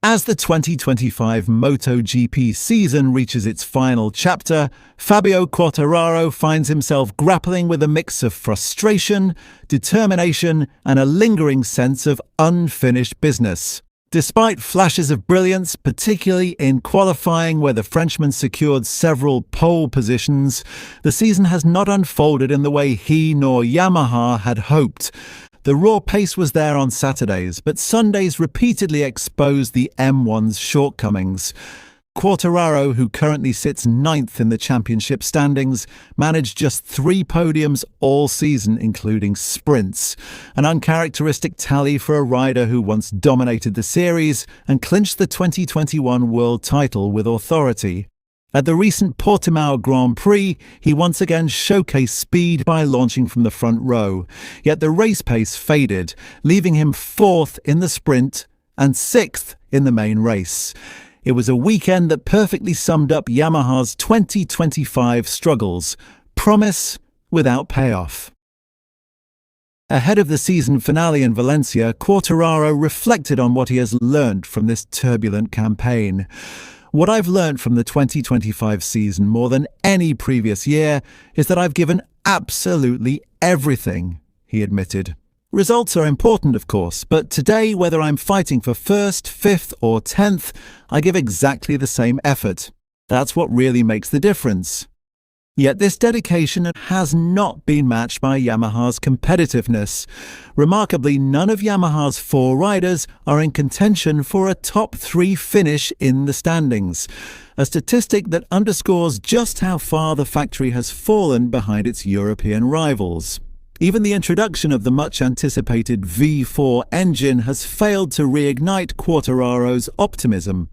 As the 2025 MotoGP season reaches its final chapter, Fabio Quartararo finds himself grappling with a mix of frustration, determination, and a lingering sense of unfinished business. Despite flashes of brilliance, particularly in qualifying where the Frenchman secured several pole positions, the season has not unfolded in the way he nor Yamaha had hoped. The raw pace was there on Saturdays, but Sundays repeatedly exposed the M1's shortcomings. Quartararo, who currently sits ninth in the championship standings, managed just 3 podiums all season, including sprints, an uncharacteristic tally for a rider who once dominated the series and clinched the 2021 world title with authority. At the recent Portimao Grand Prix, he once again showcased speed by launching from the front row, yet the race pace faded, leaving him 4th in the sprint and 6th in the main race. It was a weekend that perfectly summed up Yamaha's 2025 struggles: promise without payoff. Ahead of the season finale in Valencia, Quartararo reflected on what he has learned from this turbulent campaign. "What I've learned from the 2025 season more than any previous year is that I've given absolutely everything," he admitted. "Results are important, of course, but today, whether I'm fighting for 1st, 5th, or 10th, I give exactly the same effort. That's what really makes the difference." Yet this dedication has not been matched by Yamaha's competitiveness. Remarkably, none of Yamaha's 4 riders are in contention for a top 3 finish in the standings, a statistic that underscores just how far the factory has fallen behind its European rivals. Even the introduction of the much-anticipated V4 engine has failed to reignite Quartararo's optimism.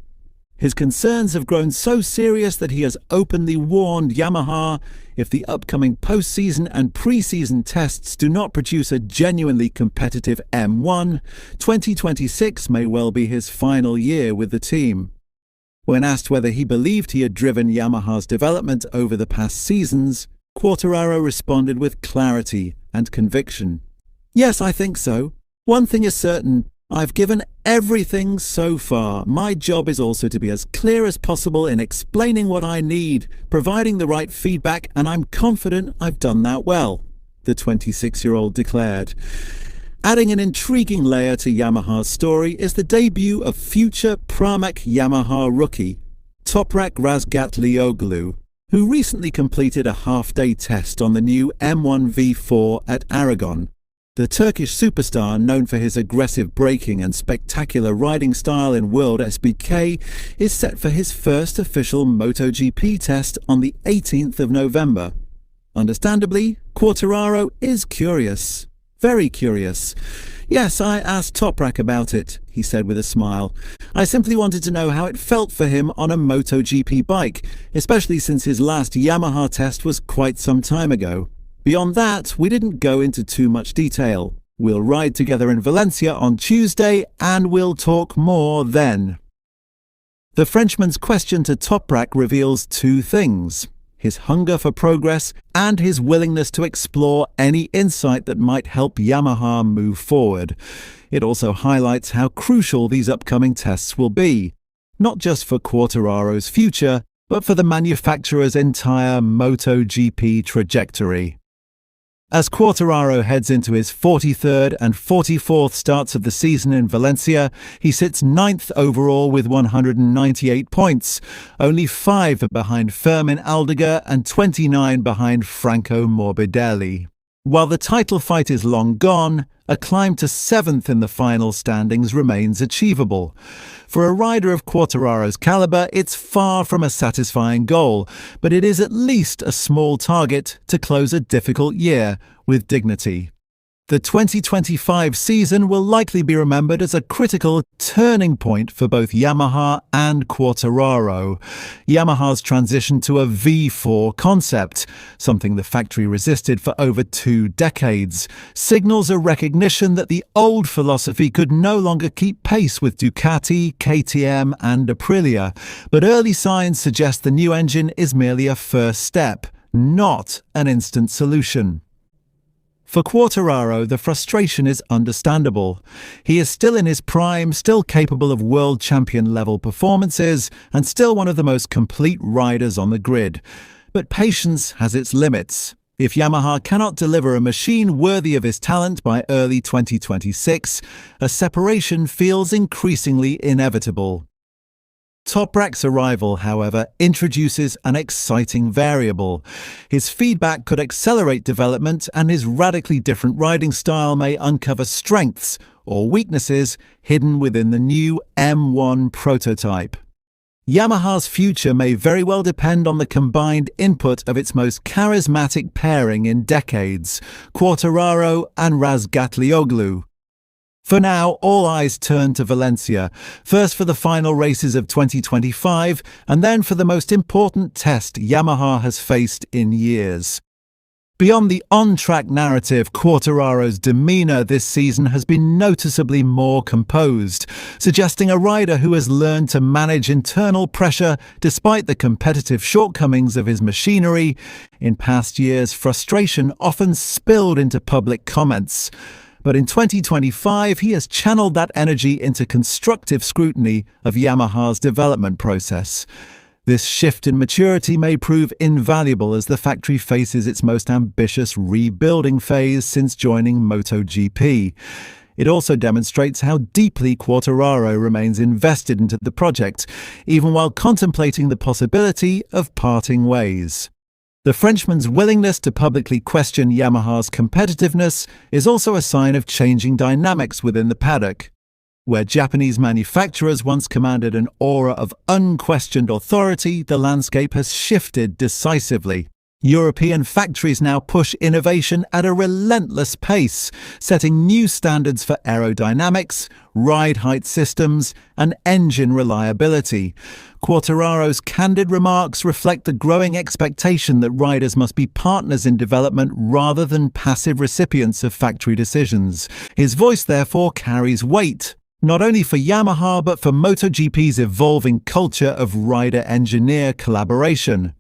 His concerns have grown so serious that he has openly warned Yamaha, if the upcoming post-season and pre-season tests do not produce a genuinely competitive M1, 2026 may well be his final year with the team. When asked whether he believed he had driven Yamaha's development over the past seasons, Quartararo responded with clarity and conviction. "Yes, I think so. One thing is certain. I've given everything so far. My job is also to be as clear as possible in explaining what I need, providing the right feedback, and I'm confident I've done that well," the 26-year-old declared. Adding an intriguing layer to Yamaha's story is the debut of future Pramac Yamaha rookie, Toprak Razgatlıoğlu, who recently completed a half-day test on the new M1 V4 at Aragon. The Turkish superstar, known for his aggressive braking and spectacular riding style in WorldSBK, is set for his first official MotoGP test on the 18th of November. Understandably, Quartararo is curious. Very curious. "Yes, I asked Toprak about it," he said with a smile. "I simply wanted to know how it felt for him on a MotoGP bike, especially since his last Yamaha test was quite some time ago. Beyond that, we didn't go into too much detail. We'll ride together in Valencia on Tuesday, and we'll talk more then." The Frenchman's question to Toprak reveals 2 things: his hunger for progress and his willingness to explore any insight that might help Yamaha move forward. It also highlights how crucial these upcoming tests will be, not just for Quartararo's future, but for the manufacturer's entire MotoGP trajectory. As Quartararo heads into his 43rd and 44th starts of the season in Valencia, he sits 9th overall with 198 points, only 5 behind Fermin Aldiger and 29 behind Franco Morbidelli. While the title fight is long gone, a climb to 7th in the final standings remains achievable. For a rider of Quartararo's caliber, it's far from a satisfying goal, but it is at least a small target to close a difficult year with dignity. The 2025 season will likely be remembered as a critical turning point for both Yamaha and Quartararo. Yamaha's transition to a V4 concept, something the factory resisted for over 2 decades, signals a recognition that the old philosophy could no longer keep pace with Ducati, KTM and Aprilia, but early signs suggest the new engine is merely a first step, not an instant solution. For Quartararo, the frustration is understandable. He is still in his prime, still capable of world champion level performances, and still one of the most complete riders on the grid. But patience has its limits. If Yamaha cannot deliver a machine worthy of his talent by early 2026, a separation feels increasingly inevitable. Toprak's arrival, however, introduces an exciting variable. His feedback could accelerate development, and his radically different riding style may uncover strengths or weaknesses hidden within the new M1 prototype. Yamaha's future may very well depend on the combined input of its most charismatic pairing in decades, Quartararo and Razgatlıoğlu. For now, all eyes turn to Valencia, first for the final races of 2025, and then for the most important test Yamaha has faced in years. Beyond the on-track narrative, Quartararo's demeanour this season has been noticeably more composed, suggesting a rider who has learned to manage internal pressure despite the competitive shortcomings of his machinery. In past years, frustration often spilled into public comments. But in 2025, he has channeled that energy into constructive scrutiny of Yamaha's development process. This shift in maturity may prove invaluable as the factory faces its most ambitious rebuilding phase since joining MotoGP. It also demonstrates how deeply Quartararo remains invested into the project, even while contemplating the possibility of parting ways. The Frenchman's willingness to publicly question Yamaha's competitiveness is also a sign of changing dynamics within the paddock. Where Japanese manufacturers once commanded an aura of unquestioned authority, the landscape has shifted decisively. European factories now push innovation at a relentless pace, setting new standards for aerodynamics, ride height systems, and engine reliability. Quartararo's candid remarks reflect the growing expectation that riders must be partners in development rather than passive recipients of factory decisions. His voice, therefore, carries weight, not only for Yamaha but for MotoGP's evolving culture of rider-engineer collaboration.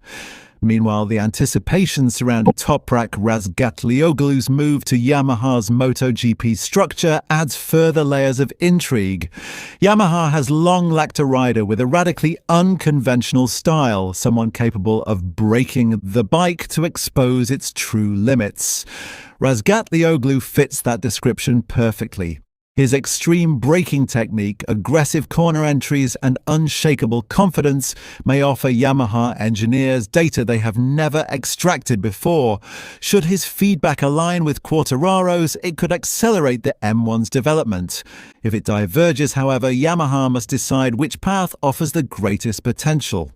Meanwhile, the anticipation surrounding Toprak Razgatlıoğlu's move to Yamaha's MotoGP structure adds further layers of intrigue. Yamaha has long lacked a rider with a radically unconventional style, someone capable of breaking the bike to expose its true limits. Razgatlıoğlu fits that description perfectly. His extreme braking technique, aggressive corner entries, and unshakable confidence may offer Yamaha engineers data they have never extracted before. Should his feedback align with Quartararo's, it could accelerate the M1's development. If it diverges, however, Yamaha must decide which path offers the greatest potential.